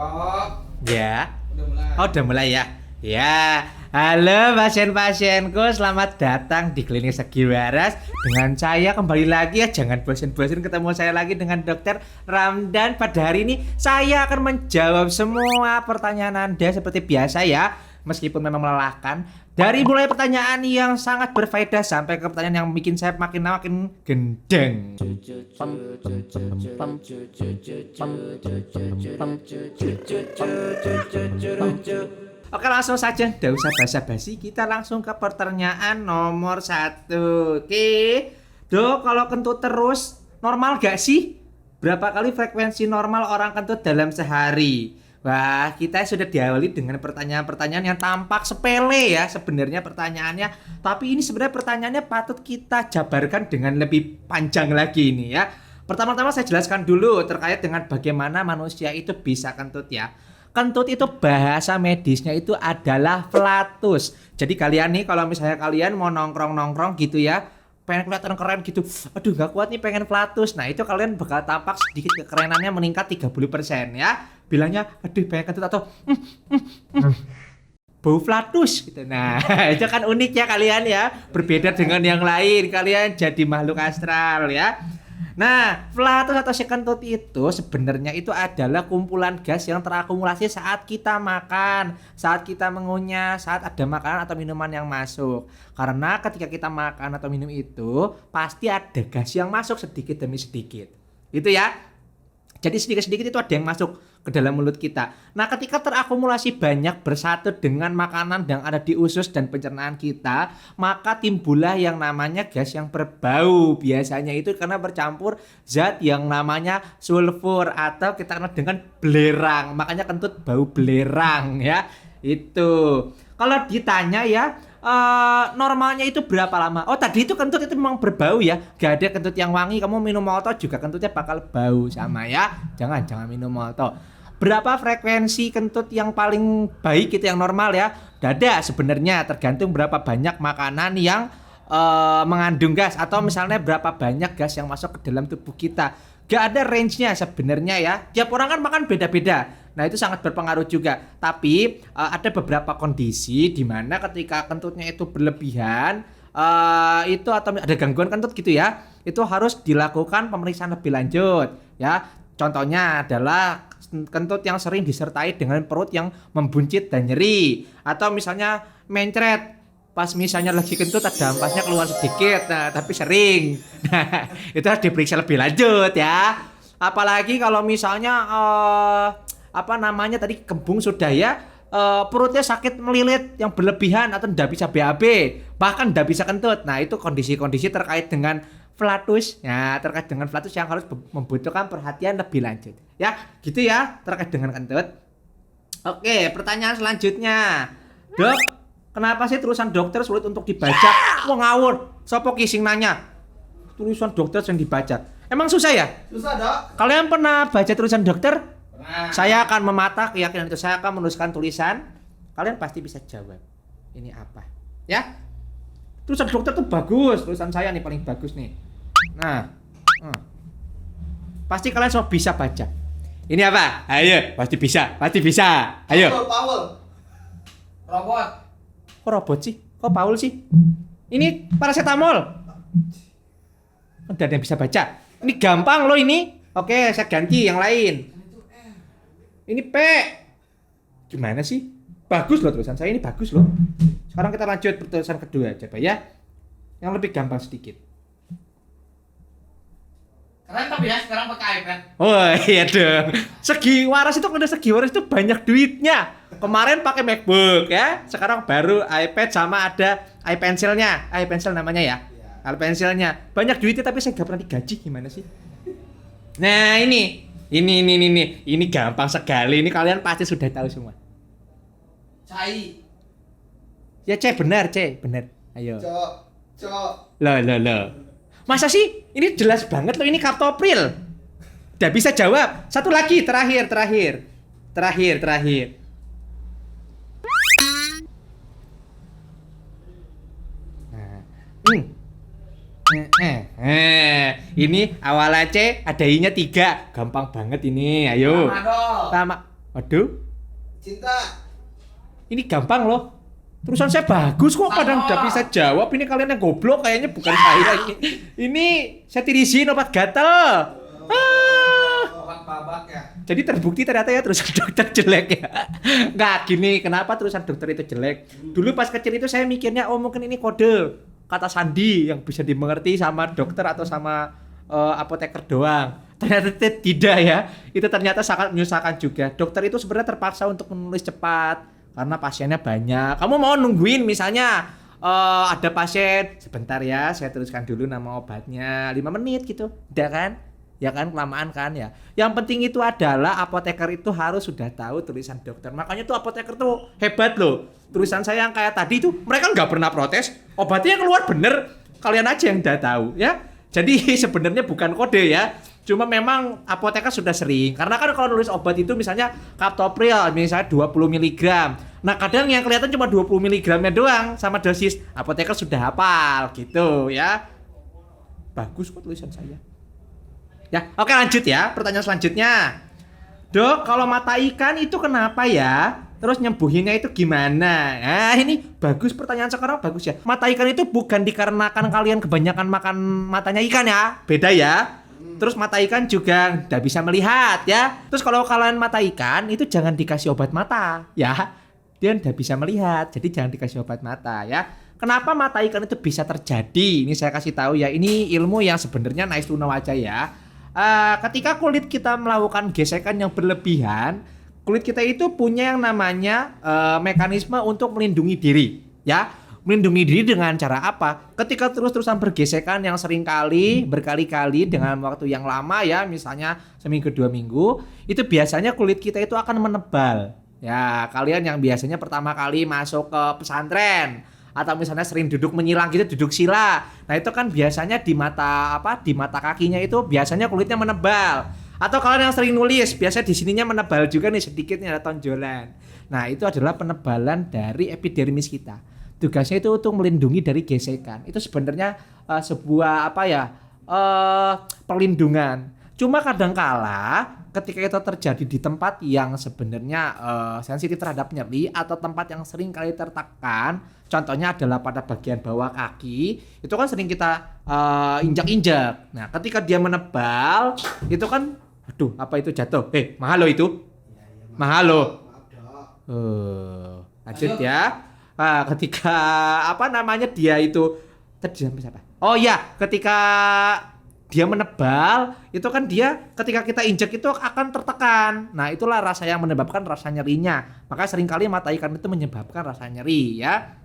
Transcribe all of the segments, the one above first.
Cok. Ya. Udah mulai. Oh, udah mulai ya. Ya. Halo pasien-pasienku, selamat datang di Klinik Segi Waras. Dengan saya kembali lagi ya, jangan bosan-bosan ketemu saya lagi dengan Dokter Ramdan. Pada hari ini saya akan menjawab semua pertanyaan Anda seperti biasa ya, meskipun memang melelahkan. Dari mulai pertanyaan yang sangat berfaedah sampai ke pertanyaan yang bikin saya makin gendeng. Oke, langsung saja, tidak usah basa-basi, kita langsung ke pertanyaan nomor 1. Oke, Dok, kalau kentut terus normal gak sih? Berapa kali frekuensi normal orang kentut dalam sehari? Wah, kita sudah diawali dengan pertanyaan-pertanyaan yang tampak sepele ya sebenarnya pertanyaannya. Tapi ini sebenarnya pertanyaannya patut kita jabarkan dengan lebih panjang lagi ini ya. Pertama-tama saya jelaskan dulu terkait dengan bagaimana manusia itu bisa kentut ya. Kentut itu bahasa medisnya itu adalah flatus. Jadi kalian nih kalau misalnya kalian mau nongkrong-nongkrong gitu ya, pengen kelihatan keren gitu, aduh gak kuat nih pengen flatus. Nah itu kalian bakal tampak sedikit kekerenannya meningkat 30% ya. Bilangnya aduh pengen kentut atau bau flatus gitu. Nah itu kan unik ya kalian ya. Berbeda dengan yang lain, kalian jadi makhluk astral ya. Nah, flatus atau si kentut itu sebenarnya itu adalah kumpulan gas yang terakumulasi saat kita makan, saat kita mengunyah, saat ada makanan atau minuman yang masuk. Karena ketika kita makan atau minum itu pasti ada gas yang masuk sedikit demi sedikit. Gitu ya. Jadi sedikit-sedikit itu ada yang masuk ke dalam mulut kita. Nah, ketika terakumulasi banyak bersatu dengan makanan yang ada di usus dan pencernaan kita, maka timbullah yang namanya gas yang berbau. Biasanya itu karena bercampur zat yang namanya sulfur atau kita kenal dengan belerang. Makanya kentut bau belerang ya. Itu. Kalau ditanya ya, normalnya itu berapa lama? Oh tadi itu kentut itu memang berbau ya. Gak ada kentut yang wangi. Kamu minum molto juga kentutnya bakal bau sama ya. Jangan minum molto. Berapa frekuensi kentut yang paling baik itu yang normal ya? Gak ada sebenarnya, tergantung berapa banyak makanan yang mengandung gas atau misalnya berapa banyak gas yang masuk ke dalam tubuh kita. Gak ada range-nya sebenarnya ya. Tiap orang kan makan beda-beda. Nah itu sangat berpengaruh juga. Tapi ada beberapa kondisi di mana ketika kentutnya itu berlebihan, itu atau ada gangguan kentut gitu ya, itu harus dilakukan pemeriksaan lebih lanjut ya. Contohnya adalah kentut yang sering disertai dengan perut yang membuncit dan nyeri, atau misalnya mencret. Pas misalnya lagi kentut ada ampasnya keluar sedikit, nah tapi sering. Nah, itu harus diperiksa lebih lanjut ya. Apalagi kalau misalnya tadi kembung sudah ya, perutnya sakit melilit yang berlebihan atau tidak bisa BAB, bahkan tidak bisa kentut. Nah, itu kondisi-kondisi terkait dengan flatus. Ya, terkait dengan flatus yang harus membutuhkan perhatian lebih lanjut. Ya, gitu ya terkait dengan kentut. Oke, pertanyaan selanjutnya. Dok, kenapa sih tulisan dokter sulit untuk dibaca? Wah ngawur, sopo kising nanya. Tulisan dokter sering dibaca. Emang susah ya? Susah, Dok. Kalian pernah baca tulisan dokter? Pernah. Saya akan mematah keyakinan itu. Saya akan menuliskan tulisan. Kalian pasti bisa jawab. Ini apa? Ya? Tulisan dokter tuh bagus. Tulisan saya nih paling bagus nih. Nah. Pasti kalian semua bisa baca. Ini apa? Ayo, pasti bisa. Pasti bisa. Ayo. Paul. Robot. Kok robot sih? Kok Paul sih? Ini paracetamol. Udah ada yang bisa baca. Ini gampang loh ini. Oke, saya ganti yang lain. Ini P. Gimana sih? Bagus loh tulisan saya ini, bagus loh. Sekarang kita lanjut tulisan kedua coba ya. Yang lebih gampang sedikit. Keren tapi ya sekarang pakai iPad. Oh iya dong. Segi Waras itu kalau Segi Waras itu banyak duitnya. Kemarin pakai MacBook ya. Sekarang baru iPad sama ada iPencilnya. iPencil namanya ya. iPencilnya. Banyak duitnya tapi saya gak pernah digaji, gimana sih? Nah ini gampang sekali. Ini kalian pasti sudah tahu semua. Cai. Ya benar. Ayo. Cok. Loh. Masa sih? Ini jelas banget loh, ini Kartopril. Udah bisa jawab. Satu lagi, terakhir. Ini awalnya C, ada I-nya 3. Gampang banget ini. Ayo. Tramadol. Waduh, Cinta. ini gampang loh. Terusan saya bagus kok, kadang udah bisa jawab. Ini kalian yang goblok kayaknya, bukan saya ini. Ini saya tirisin obat gatel. Obat babak ya. Jadi terbukti ternyata ya terusan dokter jelek ya. Nggak gini, kenapa terusan dokter itu jelek? Dulu pas kecil itu saya mikirnya, oh mungkin ini kode kata sandi yang bisa dimengerti sama dokter atau sama apoteker doang. Ternyata tidak ya. Itu ternyata sangat menyusahkan juga. Dokter itu sebenarnya terpaksa untuk menulis cepat karena pasiennya banyak. Kamu mau nungguin misalnya ada pasien, sebentar ya, saya tuliskan dulu nama obatnya 5 menit gitu. Udah kan? Ya kan, kelamaan kan ya. Yang penting itu adalah apoteker itu harus sudah tahu tulisan dokter. Makanya tuh apoteker tuh hebat loh. Tulisan saya yang kayak tadi tuh mereka nggak pernah protes. Obatnya keluar bener. Kalian aja yang udah tahu ya. Jadi sebenarnya bukan kode ya. Cuma memang apoteker sudah sering. Karena kan kalau nulis obat itu misalnya kaptopril misalnya 20 mg. Nah kadang yang kelihatan cuma 20 mg-nya doang sama dosis. Apoteker sudah hafal gitu ya. Bagus kok tulisan saya. Ya, oke lanjut ya. Pertanyaan selanjutnya. Dok, kalau mata ikan itu kenapa ya? Terus nyembuhinnya itu gimana? Nah, ini bagus pertanyaan sekarang, bagus ya. Mata ikan itu bukan dikarenakan kalian kebanyakan makan matanya ikan ya. Beda ya. Terus mata ikan juga tidak bisa melihat ya. Terus kalau kalian mata ikan itu jangan dikasih obat mata ya. Dia tidak bisa melihat, jadi jangan dikasih obat mata ya. Kenapa mata ikan itu bisa terjadi? Ini saya kasih tahu ya. Ini ilmu yang sebenarnya nice to know aja ya. Ketika kulit kita melakukan gesekan yang berlebihan, kulit kita itu punya yang namanya mekanisme untuk melindungi diri ya. Melindungi diri dengan cara apa? Ketika terus-terusan bergesekan yang sering kali, berkali-kali dengan waktu yang lama ya, misalnya seminggu 2 minggu, itu biasanya kulit kita itu akan menebal. Ya, kalian yang biasanya pertama kali masuk ke pesantren atau misalnya sering duduk menyilang gitu, duduk sila. Nah, itu kan biasanya di mata di mata kakinya itu biasanya kulitnya menebal. Atau kalian yang sering nulis, biasanya di sininya menebal juga nih, sedikitnya ada tonjolan. Nah, itu adalah penebalan dari epidermis kita. Tugasnya itu untuk melindungi dari gesekan. Itu sebenarnya sebuah perlindungan. Cuma kadangkala ketika itu terjadi di tempat yang sebenarnya sensitif terhadap nyeri atau tempat yang sering kali tertekan, contohnya adalah pada bagian bawah kaki, itu kan sering kita injak-injak. Nah, ketika dia menebal, itu kan, aduh, apa itu jatuh? Mahal loh itu. Mahal loh. Lanjut ya. Ketika dia itu tadi sampai siapa? Oh ya, ketika dia menebal, itu kan dia ketika kita injek itu akan tertekan. Nah, itulah rasa yang menyebabkan rasa nyerinya. Maka seringkali mata ikan itu menyebabkan rasa nyeri ya.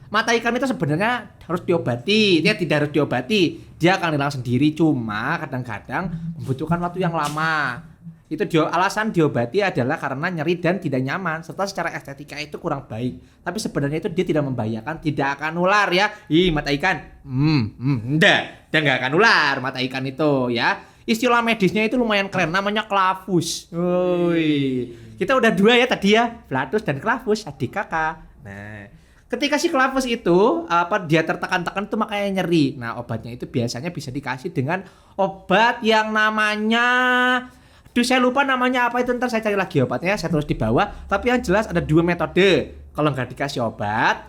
Mata ikan itu sebenarnya harus diobati. Dia tidak harus diobati. Dia akan hilang sendiri, cuma kadang-kadang membutuhkan waktu yang lama. Itu alasan diobati adalah karena nyeri dan tidak nyaman serta secara estetika itu kurang baik. Tapi sebenarnya itu dia tidak membahayakan, tidak akan nular ya. Mata ikan. Enggak akan nular mata ikan itu ya. Istilah medisnya itu lumayan keren, namanya clavus. Kita udah 2 ya tadi ya, Flatus dan clavus, adik kakak. Nah, ketika si clavus itu dia tertekan-tekan itu makanya nyeri. Nah, obatnya itu biasanya bisa dikasih dengan obat yang namanya, saya lupa namanya apa itu, ntar saya cari lagi obatnya, saya tulis di bawah. Tapi yang jelas ada 2 metode. Kalau nggak dikasih obat,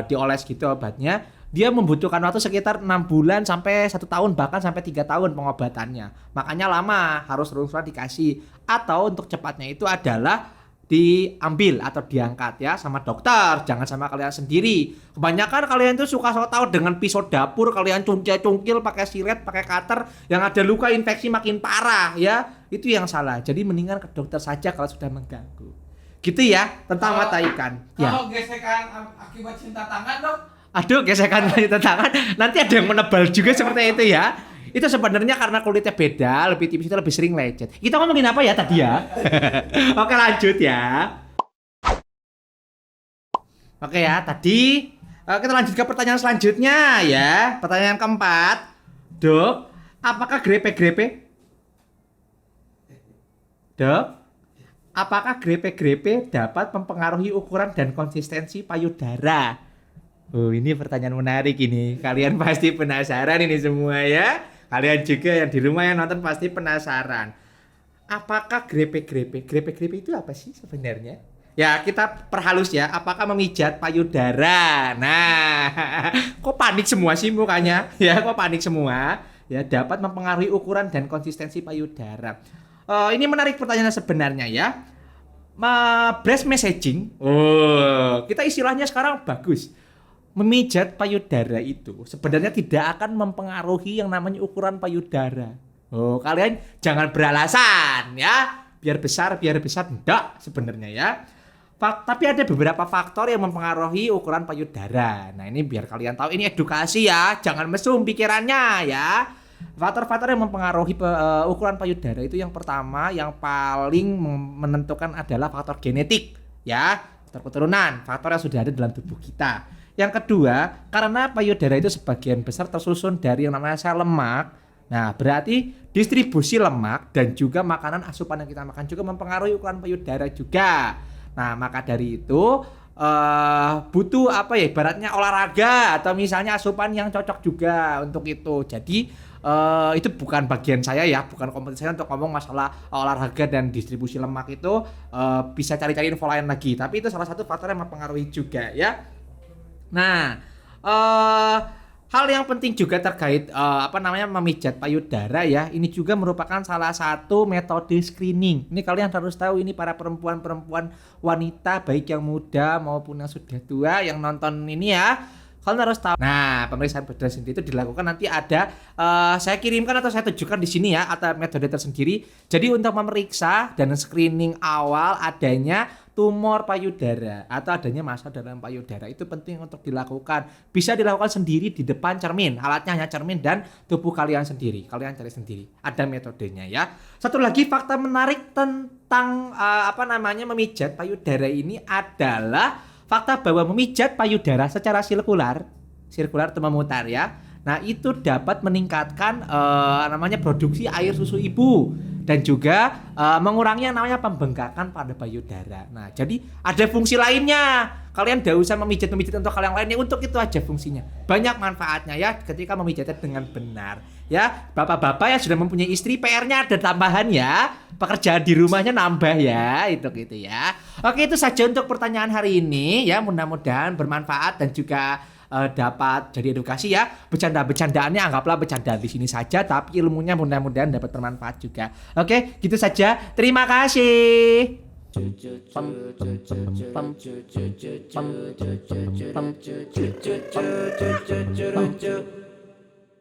dioles gitu obatnya, dia membutuhkan waktu sekitar 6 bulan sampai 1 tahun, bahkan sampai 3 tahun pengobatannya. Makanya lama, harus terus-terusan dikasih. Atau untuk cepatnya itu adalah diambil atau diangkat ya sama dokter, jangan sama kalian sendiri. Kebanyakan kalian tuh suka tahu dengan pisau dapur, kalian cungkil pakai silet, pakai cutter, yang ada luka infeksi makin parah ya. Itu yang salah. Jadi mendingan ke dokter saja kalau sudah mengganggu. Gitu ya tentang mata ikan. Kalau gesekan akibat cinta tangan, Dok? Aduh, gesekan cinta tangan. Nanti ada yang menebal juga seperti itu ya. Itu sebenarnya karena kulitnya beda, lebih tipis, itu lebih sering lecet. Kita ngomongin apa ya tadi ya? Oke, lanjut ya. Oke ya, tadi kita lanjut ke pertanyaan selanjutnya ya. Pertanyaan keempat. Dok, apakah grepe-grepe? Dok, apakah grepe-grepe dapat mempengaruhi ukuran dan konsistensi payudara? Oh, ini pertanyaan menarik ini. Kalian pasti penasaran ini semua ya. Kalian juga yang di rumah yang nonton pasti penasaran. apakah grepe-grepe itu apa sih sebenarnya? Ya, kita perhalus ya. Apakah memijat payudara? Nah, kok panik semua sih mukanya? Ya, kok panik semua? Ya, dapat mempengaruhi ukuran dan konsistensi payudara. Ini menarik pertanyaan sebenarnya ya. Breast messaging. Oh, kita istilahnya sekarang bagus. Memijat payudara itu sebenarnya tidak akan mempengaruhi yang namanya ukuran payudara. Oh, kalian jangan beralasan ya. Biar besar enggak sebenarnya ya. Tapi ada beberapa faktor yang mempengaruhi ukuran payudara. Nah, ini biar kalian tahu, ini edukasi ya. Jangan mesum pikirannya ya. Faktor-faktor yang mempengaruhi ukuran payudara itu yang pertama, yang paling menentukan adalah faktor genetik ya. Faktor keturunan, faktor yang sudah ada dalam tubuh kita. Yang kedua, karena payudara itu sebagian besar tersusun dari yang namanya sel lemak. Nah, berarti distribusi lemak dan juga makanan asupan yang kita makan juga mempengaruhi ukuran payudara juga. Nah, maka dari itu butuh apa ya, ibaratnya olahraga atau misalnya asupan yang cocok juga untuk itu. Jadi itu bukan bagian saya ya, bukan kompetisi saya untuk ngomong masalah olahraga dan distribusi lemak itu, bisa cari-cari info lain lagi. Tapi itu salah satu faktor yang mempengaruhi juga ya. Nah, hal yang penting juga terkait memijat payudara ya. Ini juga merupakan salah satu metode screening. Ini kalian harus tahu, ini para perempuan wanita baik yang muda maupun yang sudah tua yang nonton ini ya. Kalian harus tahu. Nah, pemeriksaan payudara sendiri itu dilakukan nanti ada saya kirimkan atau saya tunjukkan di sini ya, ada metode tersendiri. Jadi untuk memeriksa dan screening awal adanya tumor payudara atau adanya massa dalam payudara itu penting untuk dilakukan. Bisa dilakukan sendiri di depan cermin. Alatnya hanya cermin dan tubuh kalian sendiri. Kalian cari sendiri. Ada metodenya ya. Satu lagi fakta menarik tentang memijat payudara ini adalah fakta bahwa memijat payudara secara sirkular atau memutar ya. Nah, itu dapat meningkatkan produksi air susu ibu dan juga mengurangi yang namanya pembengkakan pada payudara. Nah, jadi ada fungsi lainnya. Kalian tidak usah memijat untuk hal yang lainnya, untuk itu aja fungsinya. Banyak manfaatnya ya ketika memijatnya dengan benar. Ya, bapak-bapak yang sudah mempunyai istri, PR-nya ada tambahan ya. Pekerjaan di rumahnya nambah ya, itu gitu ya. Oke, itu saja untuk pertanyaan hari ini ya. Mudah-mudahan bermanfaat dan juga dapat jadi edukasi ya. Bercanda-bercandaannya anggaplah bercanda di sini saja, tapi ilmunya mudah-mudahan dapat bermanfaat juga. Oke, gitu saja. Terima kasih.